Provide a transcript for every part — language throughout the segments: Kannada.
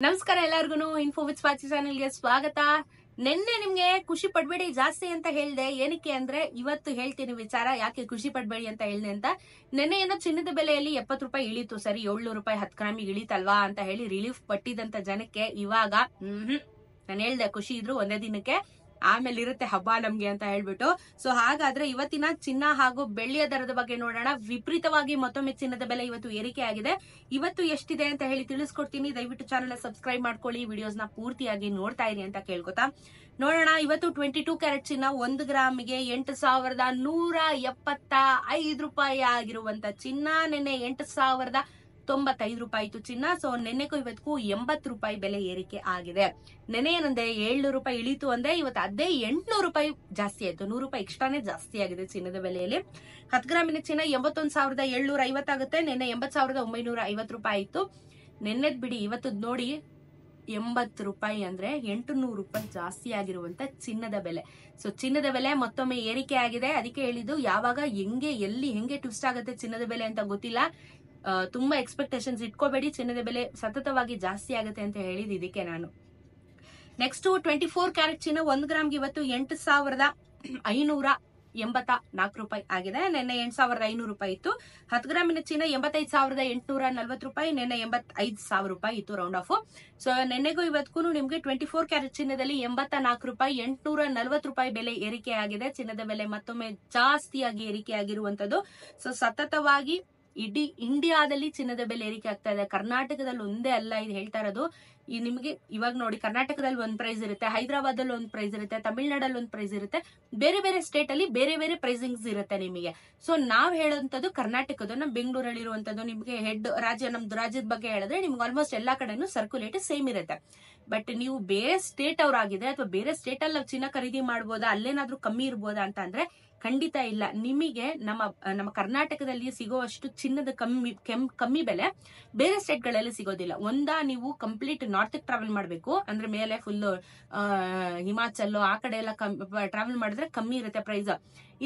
ನಮಸ್ಕಾರ ಎಲ್ಲರಿಗೂ ಇನ್ಫೋ ವಿತ್ ಸ್ವಾತಿ ಚಾನೆಲ್ಗೆ ಸ್ವಾಗತ. ನಿನ್ನೆ ನಿಮ್ಗೆ ಖುಷಿ ಪಡ್ಬೇಡಿ ಜಾಸ್ತಿ ಅಂತ ಹೇಳ್ದೆ. ಏನಕ್ಕೆ ಅಂದ್ರೆ ಇವತ್ತು ಹೇಳ್ತೀನಿ ವಿಚಾರ ಯಾಕೆ ಖುಷಿ ಪಡ್ಬೇಡಿ ಅಂತ ಹೇಳ್ದೆ ಅಂತ. ನಿನ್ನೆ ಏನೋ ಚಿನ್ನದ ಬೆಲೆಯಲ್ಲಿ 70 ರೂಪಾಯಿ ಇಳಿತು, ಸರಿ 700 ರೂಪಾಯಿ 10 ಗ್ರಾಮಿಗೆ ಇಳಿತಲ್ವಾ ಅಂತ ಹೇಳಿ ರಿಲೀಫ್ ಪಟ್ಟಿದಂತ ಜನಕ್ಕೆ ಇವಾಗ ನಾನು ಹೇಳ್ದೆ ಖುಷಿ ಇದ್ರು ಒಂದೇ ದಿನಕ್ಕೆ, ಆಮೇಲೆ ಇರುತ್ತೆ ಹಬ್ಬ ನಮ್ಗೆ ಅಂತ ಹೇಳ್ಬಿಟ್ಟು. ಸೊ ಹಾಗಾದ್ರೆ ಇವತ್ತಿನ ಚಿನ್ನ ಹಾಗೂ ಬೆಳ್ಳಿಯ ದರದ ಬಗ್ಗೆ ನೋಡೋಣ. ವಿಪರೀತವಾಗಿ ಮತ್ತೊಮ್ಮೆ ಚಿನ್ನದ ಬೆಲೆ ಇವತ್ತು ಏರಿಕೆ ಆಗಿದೆ. ಇವತ್ತು ಎಷ್ಟಿದೆ ಅಂತ ಹೇಳಿ ತಿಳಿಸ್ಕೊಡ್ತೀನಿ. ದಯವಿಟ್ಟು ಚಾನೆಲ್ ಸಬ್ಸ್ಕ್ರೈಬ್ ಮಾಡ್ಕೊಳ್ಳಿ, ವಿಡಿಯೋಸ್ ನ ಪೂರ್ತಿಯಾಗಿ ನೋಡ್ತಾ ಇರಿ ಅಂತ ಕೇಳ್ಕೊತಾ ನೋಡೋಣ. ಇವತ್ತು 22 ಕ್ಯಾರೆಟ್ ಚಿನ್ನ 1 ಗ್ರಾಮಿಗೆ 8175 ರೂಪಾಯಿ ಆಗಿರುವಂತ ಚಿನ್ನ. ನಿನ್ನೆ 8095 ರೂಪಾಯಿ ಇತ್ತು ಚಿನ್ನ. ಸೊ ನೆನ್ನೆಗೂ ಇವತ್ತಿಗೂ 80 ರೂಪಾಯಿ ಬೆಲೆ ಏರಿಕೆ ಆಗಿದೆ. ನೆನೆ ಏನಂದ್ರೆ 700 ರೂಪಾಯಿ ಇಳಿತು ಅಂದ್ರೆ ಇವತ್ತು ಅದೇ 800 ರೂಪಾಯಿ ಜಾಸ್ತಿ ಆಯ್ತು. 100 ರೂಪಾಯಿ ಎಕ್ಸ್ಟ್ರಾನೇ ಜಾಸ್ತಿ ಆಗಿದೆ ಚಿನ್ನದ ಬೆಲೆಯಲ್ಲಿ. 10 ಗ್ರಾಮಿನ ಚಿನ್ನ 81,750 ಆಗುತ್ತೆ. ನಿನ್ನೆ 80,950 ರೂಪಾಯಿ ಇತ್ತು. ನೆನ್ನೆದ್ ಬಿಡಿ, ಇವತ್ತು ನೋಡಿ 80 ರೂಪಾಯಿ ಅಂದ್ರೆ 800 ರೂಪಾಯಿ ಜಾಸ್ತಿ ಆಗಿರುವಂತ ಚಿನ್ನದ ಬೆಲೆ. ಸೊ ಚಿನ್ನದ ಬೆಲೆ ಮತ್ತೊಮ್ಮೆ ಏರಿಕೆ ಆಗಿದೆ. ಅದಕ್ಕೆ ಹೇಳಿದ್ದು ಯಾವಾಗ ಹೆಂಗೆ ಟ್ವಿಸ್ಟ್ ಆಗುತ್ತೆ ಚಿನ್ನದ ಬೆಲೆ ಅಂತ ಗೊತ್ತಿಲ್ಲ. ತುಂಬಾ ಎಕ್ಸ್ಪೆಕ್ಟೇಷನ್ಸ್ ಇಟ್ಕೋಬೇಡಿ. ಚಿನ್ನದ ಬೆಲೆ ಸತತವಾಗಿ ಜಾಸ್ತಿ ಆಗುತ್ತೆ ಅಂತ ಹೇಳಿದ್ ಇದಕ್ಕೆ ನಾನು. ನೆಕ್ಸ್ಟ್ 24 ಕ್ಯಾರೆಟ್ ಚಿನ್ನ 1 ಗ್ರಾಮ್ಗೆ ಇವತ್ತು 8584 ರೂಪಾಯಿ ಆಗಿದೆ. ನಿನ್ನೆ 8500 ರೂಪಾಯಿ ಇತ್ತು. 10 ಗ್ರಾಮಿನ ಚಿನ್ನ 85,840 ರೂಪಾಯಿ, ನಿನ್ನೆ 85,000 ರೂಪಾಯಿ ಇತ್ತು ರೌಂಡ್ ಆಫ್. ಸೊ ನಿನ್ನೆಗೂ ಇವತ್ತಿಗೂ ನಿಮ್ಗೆ 24 ಕ್ಯಾರೆಟ್ ಚಿನ್ನದಲ್ಲಿ 84 ರೂಪಾಯಿ 840 ರೂಪಾಯಿ ಬೆಲೆ ಏರಿಕೆ ಆಗಿದೆ. ಚಿನ್ನದ ಬೆಲೆ ಮತ್ತೊಮ್ಮೆ ಜಾಸ್ತಿಯಾಗಿ ಏರಿಕೆ ಆಗಿರುವಂತದ್ದು. ಸೊ ಸತತವಾಗಿ ಇಡೀ ಇಂಡಿಯಾದಲ್ಲಿ ಚಿನ್ನದ ಬೆಲೆ ಏರಿಕೆ ಆಗ್ತಾ ಇದೆ. ಕರ್ನಾಟಕದಲ್ಲಿ ಒಂದೇ ಅಲ್ಲ ಇದು ಹೇಳ್ತಾ ಇರೋದು. ನಿಮ್ಗೆ ಇವಾಗ ನೋಡಿ, ಕರ್ನಾಟಕದಲ್ಲಿ ಒಂದ್ ಪ್ರೈಸ್ ಇರುತ್ತೆ, ಹೈದರಾಬಾದ್ ಅಲ್ಲಿ ಒಂದ್ ಪ್ರೈಸ್ ಇರುತ್ತೆ, ತಮಿಳ್ನಾಡಲ್ಲಿ ಒಂದ್ ಪ್ರೈಸ್ ಇರುತ್ತೆ, ಬೇರೆ ಬೇರೆ ಸ್ಟೇಟ್ ಅಲ್ಲಿ ಬೇರೆ ಬೇರೆ ಪ್ರೈಸಿಂಗ್ಸ್ ಇರುತ್ತೆ ನಿಮಗೆ. ಸೊ ನಾವ್ ಹೇಳುವಂತದ್ದು ಕರ್ನಾಟಕದ, ನಮ್ ಬೆಂಗಳೂರಲ್ಲಿ ಇರುವಂತದ್ದು. ನಿಮ್ಗೆ ನಮ್ದು ರಾಜ್ಯದ ಬಗ್ಗೆ ಹೇಳಿದ್ರೆ ನಿಮ್ಗೆ ಆಲ್ಮೋಸ್ಟ್ ಎಲ್ಲಾ ಕಡೆನೂ ಸರ್ಕ್ಯುಲೇಟ್ ಸೇಮ್ ಇರುತ್ತೆ. ಬಟ್ ನೀವು ಬೇರೆ ಸ್ಟೇಟ್ ಅವ್ರಾಗಿದೆ ಅಥವಾ ಬೇರೆ ಸ್ಟೇಟ್ ಅಲ್ಲಿ ನಾವು ಚಿನ್ನ ಖರೀದಿ ಮಾಡ್ಬೋದಾ, ಅಲ್ಲೇನಾದ್ರೂ ಕಮ್ಮಿ ಇರ್ಬೋದಾ ಅಂತ ಅಂದ್ರೆ ಖಂಡಿತ ಇಲ್ಲ. ನಿಮಗೆ ನಮ್ಮ ಕರ್ನಾಟಕದಲ್ಲಿ ಸಿಗೋವಷ್ಟು ಚಿನ್ನದ ಕಮ್ಮಿ ಬೆಲೆ ಬೇರೆ ಸ್ಟೇಟ್ ಗಳಲ್ಲಿ ಸಿಗೋದಿಲ್ಲ. ನೀವು ಕಂಪ್ಲೀಟ್ ನಾರ್ತ್ ಟ್ರಾವೆಲ್ ಮಾಡ್ಬೇಕು ಅಂದ್ರೆ ಮೇಲೆ ಫುಲ್ ಹಿಮಾಚಲ್ ಆ ಕಡೆ ಎಲ್ಲ ಟ್ರಾವೆಲ್ ಮಾಡಿದ್ರೆ ಕಮ್ಮಿ ಇರುತ್ತೆ ಪ್ರೈಸ್.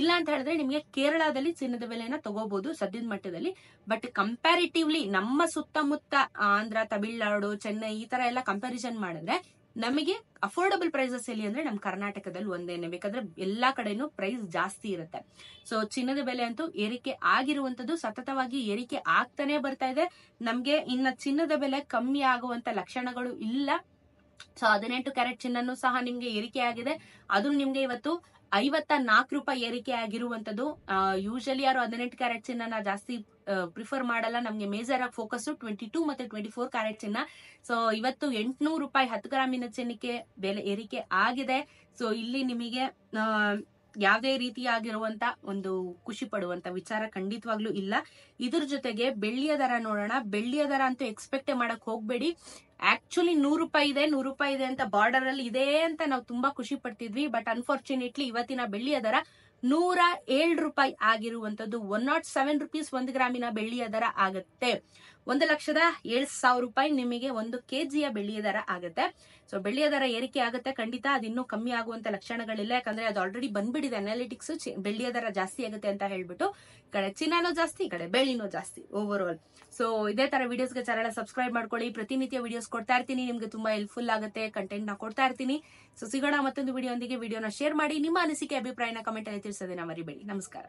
ಇಲ್ಲ ಅಂತ ಹೇಳಿದ್ರೆ ನಿಮ್ಗೆ ಕೇರಳದಲ್ಲಿ ಚಿನ್ನದ ಬೆಲೆನ ತಗೋಬಹುದು ಸದ್ಯದ ಮಟ್ಟದಲ್ಲಿ. ಬಟ್ ಕಂಪ್ಯಾರಿಟಿವ್ಲಿ ನಮ್ಮ ಸುತ್ತಮುತ್ತ ಆಂಧ್ರ, ತಮಿಳ್ನಾಡು, ಚೆನ್ನೈ ಈ ತರ ಎಲ್ಲ ಕಂಪ್ಯಾರಿಸನ್ ಮಾಡಿದ್ರೆ ನಮಗೆ ಅಫೋರ್ಡಬಲ್ ಪ್ರೈಸಸ್ ಎಲ್ಲಿ ಅಂದ್ರೆ ನಮ್ ಕರ್ನಾಟಕದಲ್ಲಿ ಒಂದೇನೆ. ಬೇಕಾದ್ರೆ ಎಲ್ಲಾ ಕಡೆನೂ ಪ್ರೈಸ್ ಜಾಸ್ತಿ ಇರುತ್ತೆ. ಸೊ ಚಿನ್ನದ ಬೆಲೆ ಅಂತೂ ಏರಿಕೆ ಆಗಿರುವಂತದ್ದು, ಸತತವಾಗಿ ಏರಿಕೆ ಆಗ್ತಾನೆ ಬರ್ತಾ ಇದೆ. ನಮ್ಗೆ ಇನ್ನ ಚಿನ್ನದ ಬೆಲೆ ಕಮ್ಮಿ ಆಗುವಂತ ಲಕ್ಷಣಗಳು ಇಲ್ಲ. ಸೊ 18 ಕ್ಯಾರೆಟ್ ಚಿನ್ನನೂ ಸಹ ನಿಮ್ಗೆ ಏರಿಕೆ ಆಗಿದೆ. ಅದು ನಿಮ್ಗೆ ಇವತ್ತು 54 ರೂಪಾಯಿ ಏರಿಕೆ ಆಗಿರುವಂತದ್ದು. ಯೂಶಲಿ ಯಾರು 18 ಕ್ಯಾರೆಟ್ ಚಿನ್ನ ಜಾಸ್ತಿ ಪ್ರಿಫರ್ ಮಾಡಲ್ಲ. ನಮ್ಗೆ ಮೇಜರ್ ಆಗಿ ಫೋಕಸ್ 22 ಮತ್ತೆ 24 ಕ್ಯಾರೆಟ್ ಚಿನ್ನ. ಸೊ ಇವತ್ತು 800 ರೂಪಾಯಿ 10 ಗ್ರಾಮಿನ ಚಿನ್ನಕ್ಕೆ ಬೆಲೆ ಏರಿಕೆ ಆಗಿದೆ. ಸೊ ಇಲ್ಲಿ ನಿಮಗೆ ಯಾವುದೇ ರೀತಿಯಾಗಿರುವಂತ ಒಂದು ಖುಷಿ ಪಡುವಂತ ವಿಚಾರ ಖಂಡಿತವಾಗ್ಲೂ ಇಲ್ಲ. ಇದ್ರ ಜೊತೆಗೆ ಬೆಳ್ಳಿಯ ದರ ನೋಡೋಣ. ಬೆಳ್ಳಿಯ ದರ ಅಂತೂ ಎಕ್ಸ್ಪೆಕ್ಟ್ ಮಾಡಕ್ ಹೋಗ್ಬೇಡಿ. ಆಕ್ಚುಲಿ 100 ರೂಪಾಯಿ ಇದೆ ಅಂತ ಬಾರ್ಡರ್ ಅಲ್ಲಿ ಇದೆ ಅಂತ ನಾವು ತುಂಬಾ ಖುಷಿ ಪಡ್ತಿದ್ವಿ. ಬಟ್ ಅನ್ಫಾರ್ಚುನೇಟ್ಲಿ ಇವತ್ತಿನ ಬೆಳ್ಳಿಯ ದರ 107 ರೂಪಾಯಿ ಆಗಿರುವಂತದ್ದು. 107 ರೂಪೀಸ್ 1 ಗ್ರಾಮಿನ ಬೆಳ್ಳಿಯ ದರ ಆಗುತ್ತೆ. 1,07,000 ರೂಪಾಯಿ ನಿಮಗೆ 1 ಕೆಜಿಯ ಬೆಳ್ಳಿಯ ದರ ಆಗುತ್ತೆ. ಸೊ ಬೆಳ್ಳಿಯ ದರ ಏರಿಕೆ ಆಗುತ್ತೆ ಖಂಡಿತ. ಅದಿನ್ನೂ ಕಮ್ಮಿ ಆಗುವಂತ ಲಕ್ಷಣಗಳಿಲ್ಲ. ಯಾಕಂದ್ರೆ ಅದು ಆಲ್ರೆಡಿ ಬಂದ್ಬಿಟ್ಟಿದೆ ಅನಾಲಿಟಿಕ್ಸ್, ಬೆಳ್ಳಿಯ ದರ ಜಾಸ್ತಿ ಆಗುತ್ತೆ ಅಂತ ಹೇಳ್ಬಿಟ್ಟು. ಈ ಕಡೆ ಚಿನ್ನನೂ ಜಾಸ್ತಿ, ಈ ಕಡೆ ಬೆಳ್ಳಿನೂ ಜಾಸ್ತಿ ಓವರ್ ಆಲ್. ಸೊ ಇದೇ ತರ ವಿಡಿಯೋಸ್ಗೆ ಚಾನೆಲ್ ಸಬ್ಸ್ಕ್ರೈಬ್ ಮಾಡ್ಕೊಳ್ಳಿ. ಪ್ರತಿನಿತ್ಯ ವಿಡಿಯೋಸ್ ಕೊಡ್ತಾ ಇರ್ತೀನಿ, ನಿಮ್ಗೆ ತುಂಬಾ ಹೆಲ್ಪ್ಫುಲ್ ಆಗುತ್ತೆ. ಕಂಟೆಂಟ್ ನ ಕೊಡ್ತಾ ಇರ್ತೀನಿ. ಸೊ ಸಿಗೋಣ ಮತ್ತೊಂದು ವಿಡಿಯೋಂದಿಗೆ. ವಿಡಿಯೋನ ಶೇರ್ ಮಾಡಿ, ನಿಮ್ಮ ಅನಿಸಿಕೆ ಅಭಿಪ್ರಾಯನ ಕಮೆಂಟ್ ಅಲ್ಲಿ ತಿಳಿಸೋದನ್ನ ಮರಿಬೇಡಿ. ನಮಸ್ಕಾರ.